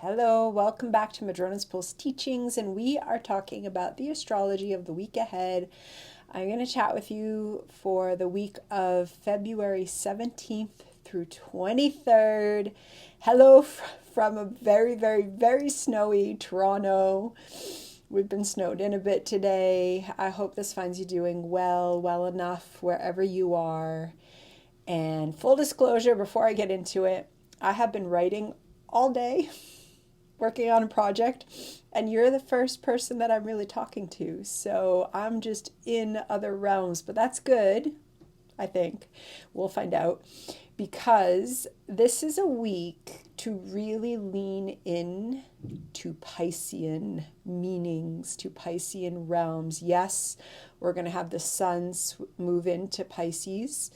Hello, welcome back to Madrona's Pulse Teachings, and we are talking about the astrology of the week ahead. I'm going to chat with you for the week of February 17th through 23rd. Hello from a very, very, very snowy Toronto. We've been snowed in a bit today. I hope this finds you doing well enough wherever you are. And full disclosure, before I get into it, I have been writing all day, working on a project, and you're the first person that I'm really talking to. So I'm just in other realms, but that's good, I think. We'll find out, because this is a week to really lean in to Piscean meanings, to Piscean realms. Yes, we're going to have the suns move into Pisces.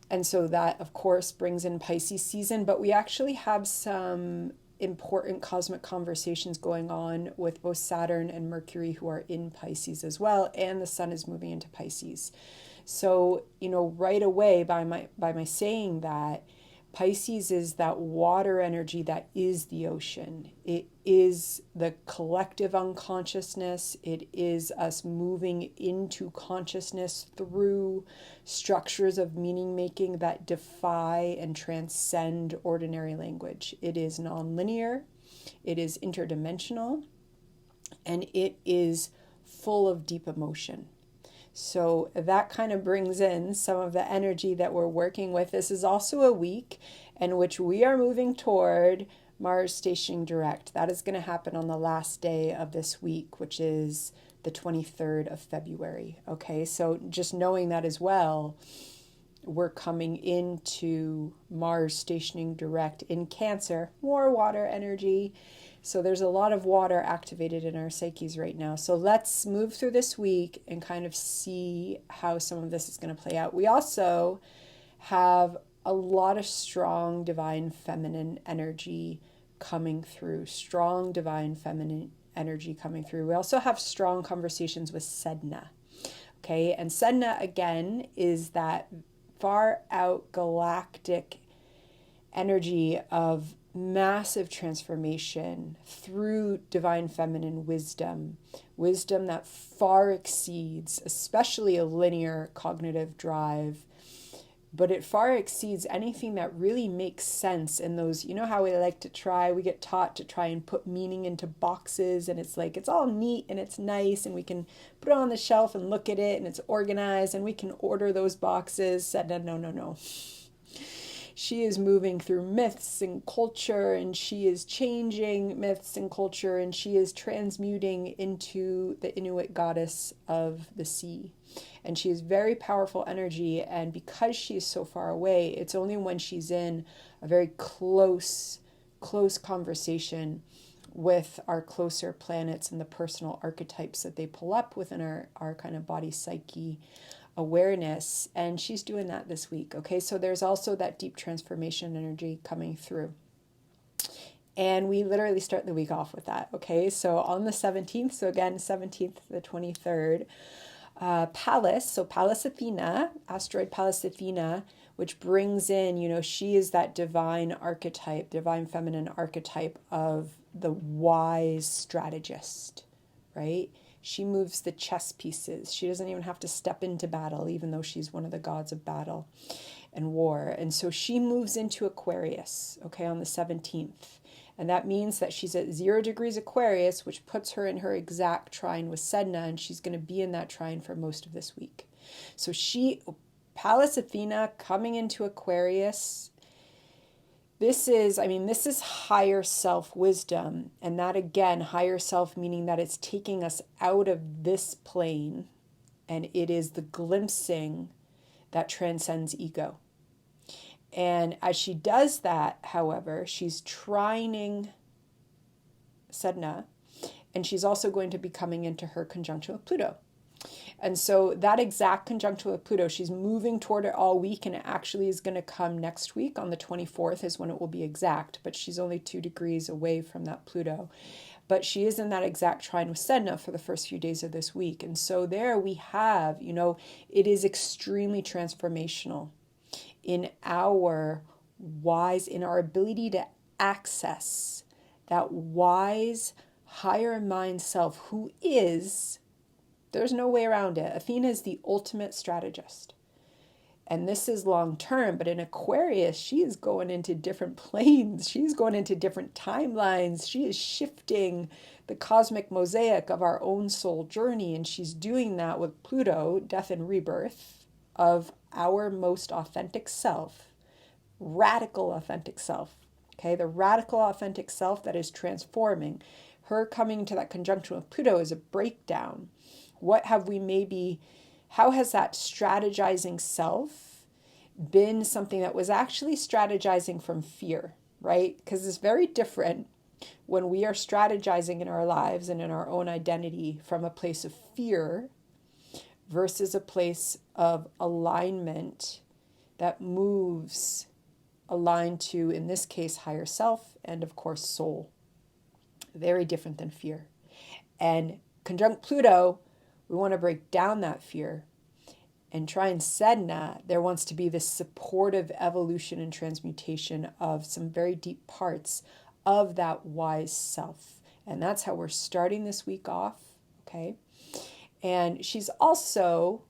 And so that, of course, brings in Pisces season, but we actually have some important cosmic conversations going on with both Saturn and Mercury, who are in Pisces as well, and the sun is moving into Pisces. So, right away by my saying that, Pisces is that water energy that is the ocean. It is the collective unconsciousness. It is us moving into consciousness through structures of meaning making that defy and transcend ordinary language. It is nonlinear, it is interdimensional, and it is full of deep emotion. So that kind of brings in some of the energy that we're working with. This is also a week in which we are moving toward Mars stationing direct. That is going to happen on the last day of this week, which is the 23rd of February. Okay, so just knowing that as well, we're coming into Mars stationing direct in Cancer, more water energy. So there's a lot of water activated in our psyches right now. So let's move through this week and kind of see how some of this is going to play out. We also have a lot of strong divine feminine energy coming through. Strong divine feminine energy coming through. We also have strong conversations with Sedna. Okay, and Sedna again is that far out galactic energy of massive transformation through divine feminine wisdom that far exceeds, especially a linear cognitive drive, but it far exceeds anything that really makes sense in those, how we get taught to try and put meaning into boxes, and it's like, it's all neat and it's nice and we can put it on the shelf and look at it and it's organized and we can order those boxes. Said no. She is moving through myths and culture, and she is changing myths and culture, and she is transmuting into the Inuit goddess of the sea. And she is very powerful energy, and because she is so far away, it's only when she's in a very close conversation with our closer planets and the personal archetypes that they pull up within our kind of body psyche awareness, and she's doing that this week. Okay, so there's also that deep transformation energy coming through, and we literally start the week off with that. Okay, so on the 17th, so again 17th to the 23rd, Pallas Athena, asteroid Pallas Athena, which brings in, she is that divine archetype, divine feminine archetype of the wise strategist, right? She moves the chess pieces. She doesn't even have to step into battle, even though she's one of the gods of battle and war. And so she moves into Aquarius, okay, on the 17th. And that means that she's at 0 degrees Aquarius, which puts her in her exact trine with Sedna, and she's going to be in that trine for most of this week. So Pallas Athena coming into Aquarius, this is higher self wisdom. And that again, higher self meaning that it's taking us out of this plane, and it is the glimpsing that transcends ego. And as she does that, however, she's trining Sedna, and she's also going to be coming into her conjunction with Pluto. And so that exact conjunction with Pluto, she's moving toward it all week, and it actually is going to come next week on the 24th is when it will be exact, but she's only 2 degrees away from that Pluto. But she is in that exact trine with Sedna for the first few days of this week. And so there we have, it is extremely transformational in our ability to access that wise, higher mind self who is, there's no way around it. Athena is the ultimate strategist. And this is long term, but in Aquarius, she is going into different planes. She's going into different timelines. She is shifting the cosmic mosaic of our own soul journey. And she's doing that with Pluto, death and rebirth of our most authentic self, radical authentic self. Okay, the radical authentic self that is transforming. Her coming to that conjunction with Pluto is a breakdown. What have we maybe, how has that strategizing self been something that was actually strategizing from fear, right? Because it's very different when we are strategizing in our lives and in our own identity from a place of fear versus a place of alignment that moves aligned to, in this case, higher self and, of course, soul. Very different than fear. And conjunct Pluto, we want to break down that fear. And trine Sedna, there wants to be this supportive evolution and transmutation of some very deep parts of that wise self. And that's how we're starting this week off, okay? And she's also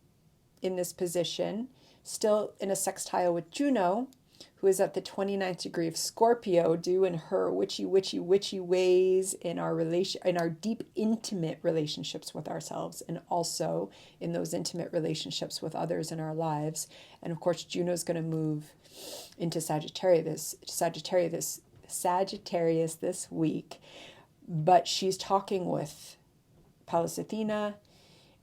in this position, still in a sextile with Juno, who is at the 29th degree of Scorpio, doing her witchy ways in our deep, intimate relationships with ourselves, and also in those intimate relationships with others in our lives. And of course, Juno's going to move into Sagittarius this week, but she's talking with Pallas Athena,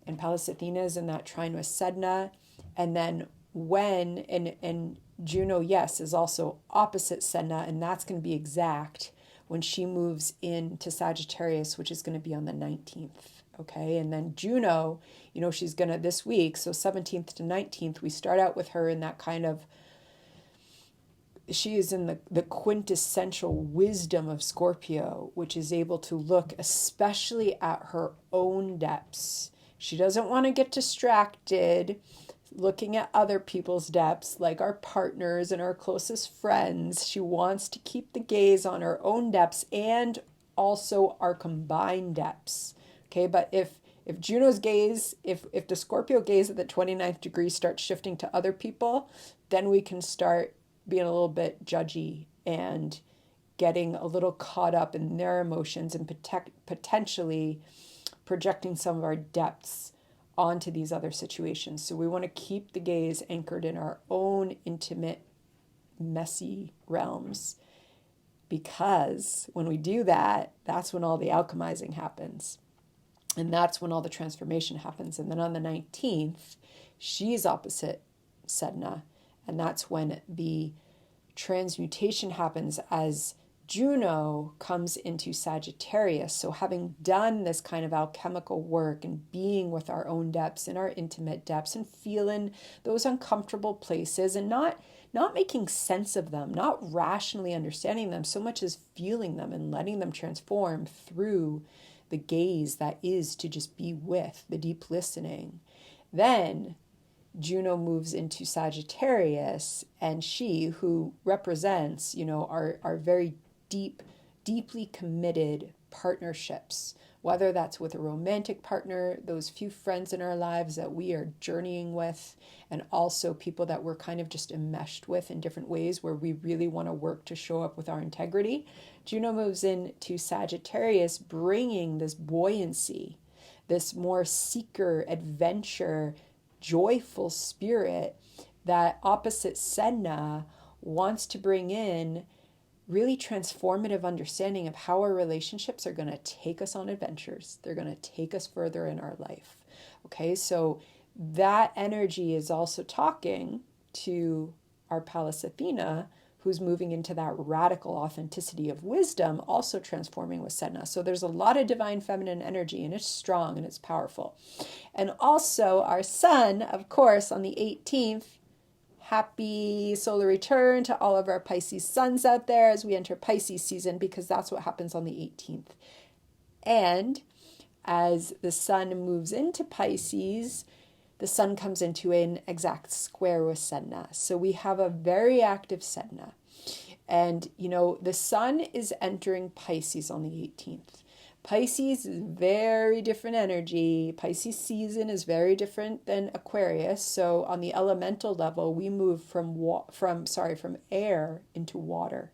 and Pallas Athena is in that trine with Sedna, and then and Juno, yes, is also opposite Sedna, and that's going to be exact when she moves into Sagittarius, which is going to be on the 19th, okay? And then Juno, she's going to, this week, so 17th to 19th, we start out with her in that kind of, she is in the quintessential wisdom of Scorpio, which is able to look especially at her own depths. She doesn't want to get distracted looking at other people's depths, like our partners and our closest friends. She wants to keep the gaze on her own depths and also our combined depths. Okay, but if Juno's gaze, if the Scorpio gaze at the 29th degree starts shifting to other people, then we can start being a little bit judgy and getting a little caught up in their emotions and potentially projecting some of our depths onto these other situations. So we want to keep the gaze anchored in our own intimate, messy realms, because when we do that, that's when all the alchemizing happens. And that's when all the transformation happens. And then on the 19th, she's opposite Sedna. And that's when the transmutation happens as Juno comes into Sagittarius. So having done this kind of alchemical work and being with our own depths and our intimate depths and feeling those uncomfortable places and not making sense of them, not rationally understanding them so much as feeling them and letting them transform through the gaze that is to just be with, the deep listening. Then Juno moves into Sagittarius, and she, who represents, our very deeply committed partnerships, whether that's with a romantic partner, those few friends in our lives that we are journeying with, and also people that we're kind of just enmeshed with in different ways where we really want to work to show up with our integrity. Juno moves into Sagittarius, bringing this buoyancy, this more seeker, adventure, joyful spirit that opposite Sedna wants to bring in, really transformative understanding of how our relationships are going to take us on adventures. They're going to take us further in our life. Okay, so that energy is also talking to our Pallas Athena, who's moving into that radical authenticity of wisdom, also transforming with Sedna. So there's a lot of divine feminine energy, and it's strong and it's powerful. And also our sun, of course, on the 18th, happy solar return to all of our Pisces Suns out there as we enter Pisces season, because that's what happens on the 18th. And as the sun moves into Pisces, the sun comes into an exact square with Sedna. So we have a very active Sedna. And, the sun is entering Pisces on the 18th. Pisces is very different energy. Pisces season is very different than Aquarius. So on the elemental level, we move from air into water.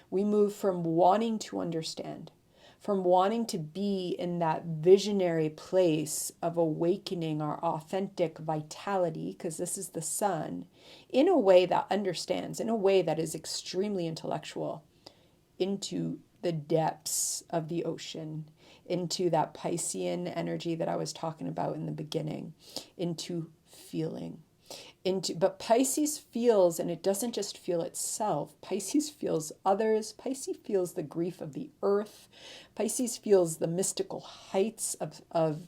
We move from wanting to understand, from wanting to be in that visionary place of awakening our authentic vitality, because this is the sun, in a way that understands, in a way that is extremely intellectual, into the depths of the ocean, into that Piscean energy that I was talking about in the beginning, into feeling. But Pisces feels, and it doesn't just feel itself. Pisces feels others. Pisces feels the grief of the earth. Pisces feels the mystical heights of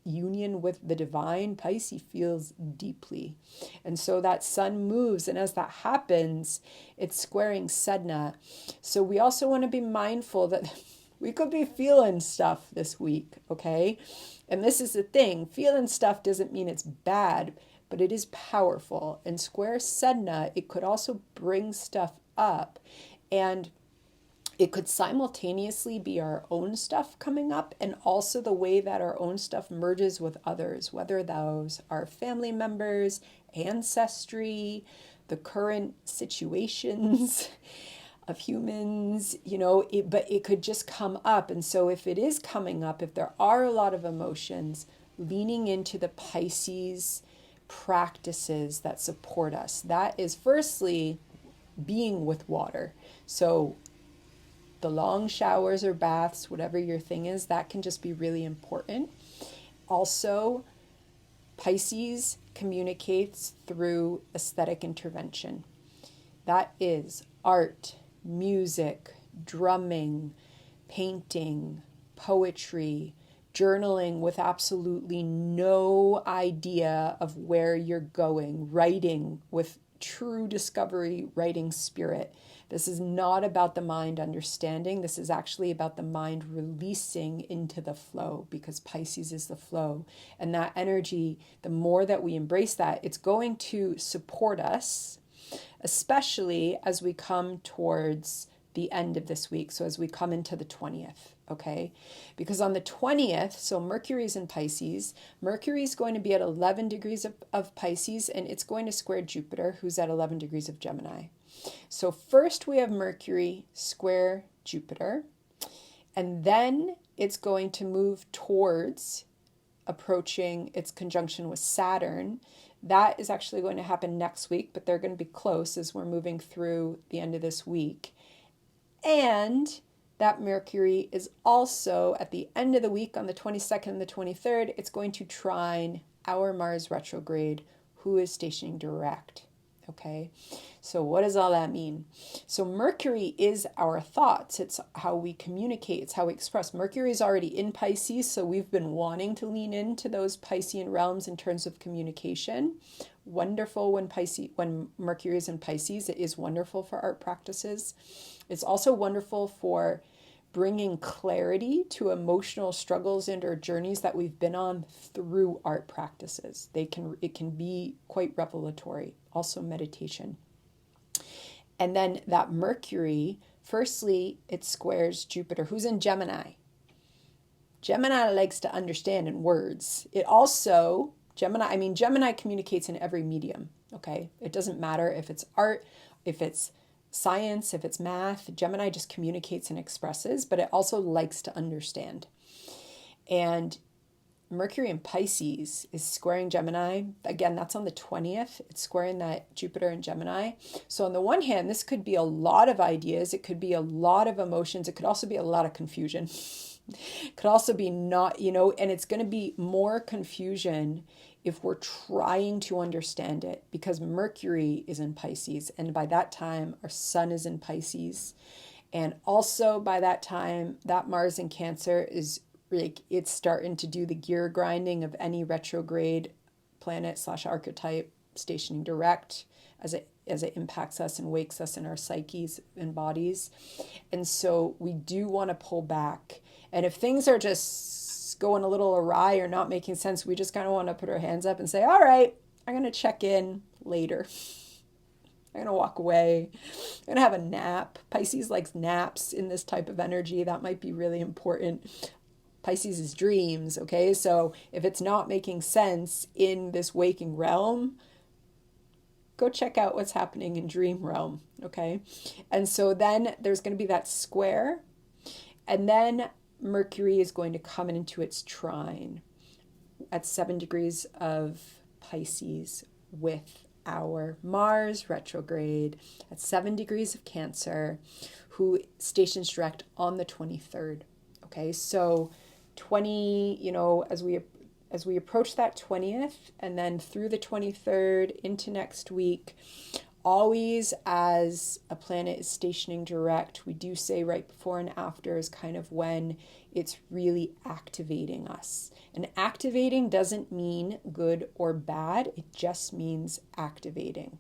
union with the divine. Pisces feels deeply. And so that sun moves, and as that happens, it's squaring Sedna. So we also want to be mindful that we could be feeling stuff this week, okay? And this is the thing. Feeling stuff doesn't mean it's bad, but it is powerful. And square Sedna, it could also bring stuff up, and it could simultaneously be our own stuff coming up, and also the way that our own stuff merges with others, whether those are family members, ancestry, the current situations of humans, but it could just come up. And so if it is coming up, if there are a lot of emotions, leaning into the Pisces practices that support us. That is firstly being with water. So the long showers or baths, whatever your thing is, that can just be really important. Also, Pisces communicates through aesthetic intervention. That is art, music, drumming, painting, poetry, journaling with absolutely no idea of where you're going, writing with true discovery, writing spirit. This is not about the mind understanding. This is actually about the mind releasing into the flow, because Pisces is the flow. And that energy, the more that we embrace that, it's going to support us, especially as we come towards the end of this week. So as we come into the 20th, okay? Because on the 20th, so Mercury's in Pisces. Mercury's going to be at 11 degrees of Pisces, and it's going to square Jupiter, who's at 11 degrees of Gemini. So first we have Mercury square Jupiter, and then it's going to move towards approaching its conjunction with Saturn. That is actually going to happen next week, but they're going to be close as we're moving through the end of this week. And that Mercury is also at the end of the week on the 22nd and the 23rd, it's going to trine our Mars retrograde, who is stationing direct. Okay, so what does all that mean? So Mercury is our thoughts. It's how we communicate. It's how we express. Mercury is already in Pisces, so we've been wanting to lean into those Piscean realms in terms of communication. Wonderful when Mercury is in Pisces. It is wonderful for art practices. It's also wonderful for bringing clarity to emotional struggles and or journeys that we've been on through art practices. It can be quite revelatory. Also meditation. And then that Mercury, firstly, it squares Jupiter, who's in Gemini. Gemini likes to understand in words. It also, Gemini communicates in every medium, okay? It doesn't matter if it's art, if it's science, if it's math. Gemini just communicates and expresses, but it also likes to understand. And Mercury in Pisces is squaring Gemini. Again, that's on the 20th. It's squaring that Jupiter in Gemini. So on the one hand, this could be a lot of ideas. It could be a lot of emotions. It could also be a lot of confusion. It could also be not, and it's going to be more confusion if we're trying to understand it, because Mercury is in Pisces. And by that time, our sun is in Pisces. And also by that time, that Mars in Cancer is it's starting to do the gear grinding of any retrograde planet / archetype stationing direct as it impacts us and wakes us in our psyches and bodies. And so we do want to pull back. And if things are just going a little awry or not making sense, we just kind of want to put our hands up and say, all right, I'm going to check in later. I'm going to walk away. I'm going to have a nap. Pisces likes naps in this type of energy. That might be really important. Pisces is dreams, okay? So if it's not making sense in this waking realm, go check out what's happening in dream realm, okay? And so then there's going to be that square, and then Mercury is going to come into its trine at 7 degrees of Pisces with our Mars retrograde at 7 degrees of Cancer, who stations direct on the 23rd. Okay, so 20, as we approach that 20th and then through the 23rd into next week, always as a planet is stationing direct, we do say right before and after is kind of when it's really activating us. And activating doesn't mean good or bad, it just means activating.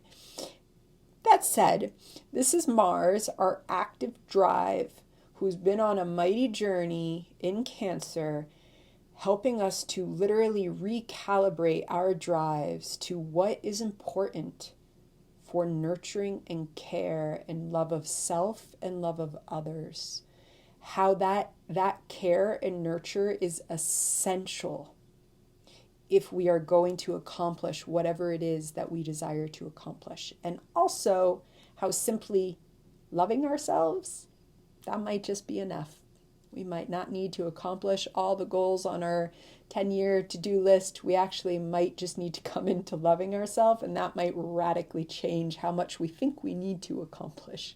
That said, this is Mars, our active drive, who's been on a mighty journey in Cancer, helping us to literally recalibrate our drives to what is important for nurturing and care and love of self and love of others. How that care and nurture is essential if we are going to accomplish whatever it is that we desire to accomplish. And also how simply loving ourselves, that might just be enough. We might not need to accomplish all the goals on our 10-year to-do list. We actually might just need to come into loving ourselves, and that might radically change how much we think we need to accomplish.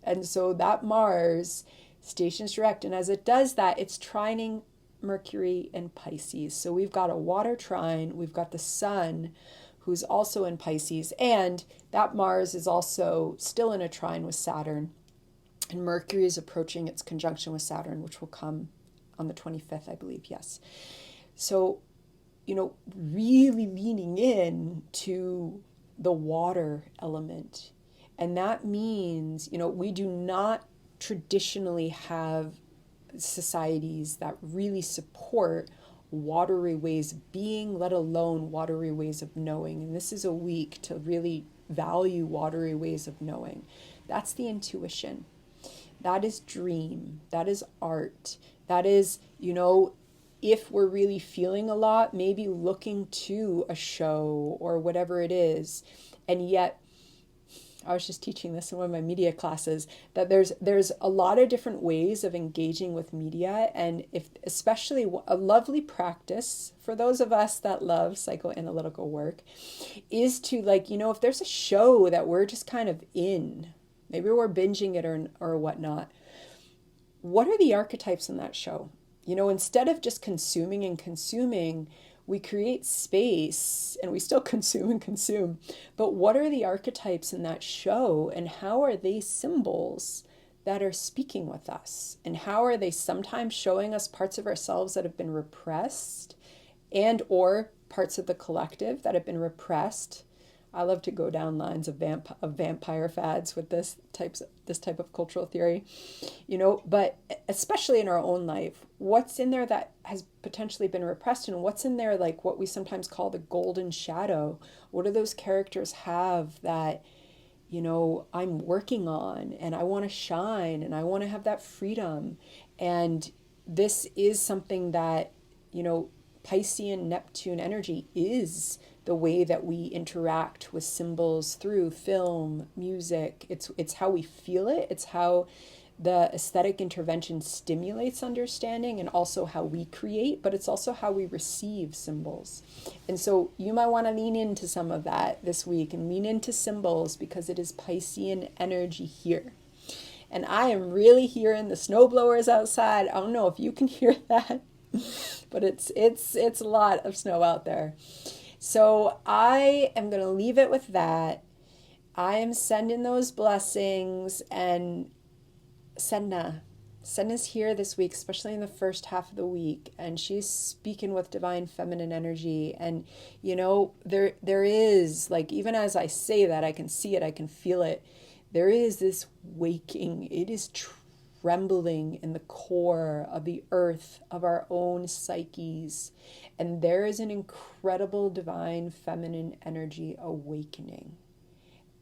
And so that Mars stations direct, and as it does that, it's trining Mercury and Pisces. So we've got a water trine, we've got the Sun, who's also in Pisces, and that Mars is also still in a trine with Saturn. And Mercury is approaching its conjunction with Saturn, which will come on the 25th, I believe, yes. So, really leaning in to the water element. And that means, we do not traditionally have societies that really support watery ways of being, let alone watery ways of knowing. And this is a week to really value watery ways of knowing. That's the intuition. That is dream. That is art. That is, if we're really feeling a lot, maybe looking to a show or whatever it is. And yet, I was just teaching this in one of my media classes, that there's a lot of different ways of engaging with media. And especially a lovely practice for those of us that love psychoanalytical work is to if there's a show that we're just kind of in, maybe we're binging it or whatnot. What are the archetypes in that show? Instead of just consuming, we create space and we still consume. But what are the archetypes in that show, and how are they symbols that are speaking with us? And how are they sometimes showing us parts of ourselves that have been repressed and or parts of the collective that have been repressed? I love to go down lines of vampire fads with this type of cultural theory, but especially in our own life, what's in there that has potentially been repressed, and what's in there like what we sometimes call the golden shadow? What do those characters have that, I'm working on, and I want to shine, and I want to have that freedom? And this is something that, Piscean Neptune energy is the way that we interact with symbols through film, music. It's how we feel it. It's how the aesthetic intervention stimulates understanding, and also how we create, but it's also how we receive symbols. And so you might want to lean into some of that this week and lean into symbols, because it is Piscean energy here. And I am really hearing the snowblowers outside. I don't know if you can hear that, but it's a lot of snow out there. So I am going to leave it with that. I am sending those blessings, and Sedna's here this week, especially in the first half of the week, and she's speaking with divine feminine energy. And there is, even as I say that, I can see it, I can feel it. There is this waking. It is trembling in the core of the earth, of our own psyches. And there is an incredible divine feminine energy awakening.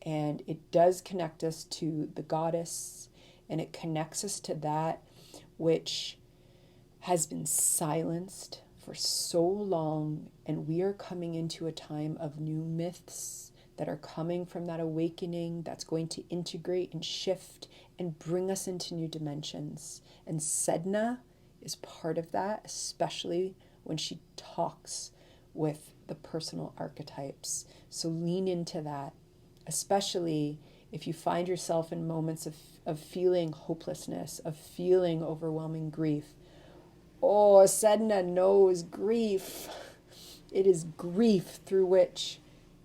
And it does connect us to the goddess, and it connects us to that which has been silenced for so long. And we are coming into a time of new myths that are coming from that awakening that's going to integrate and shift and bring us into new dimensions. And Sedna is part of that, especially when she talks with the personal archetypes. So lean into that, especially if you find yourself in moments of feeling hopelessness, of feeling overwhelming grief. Oh, Sedna knows grief. It is grief through which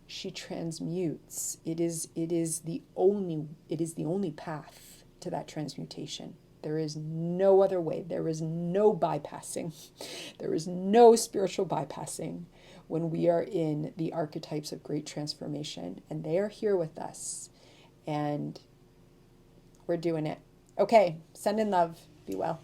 she transmutes. It is the only path to that transmutation. There is no other way. There is no bypassing. There is no spiritual bypassing when we are in the archetypes of great transformation. And they are here with us. And we're doing it. Okay, send in love. Be well.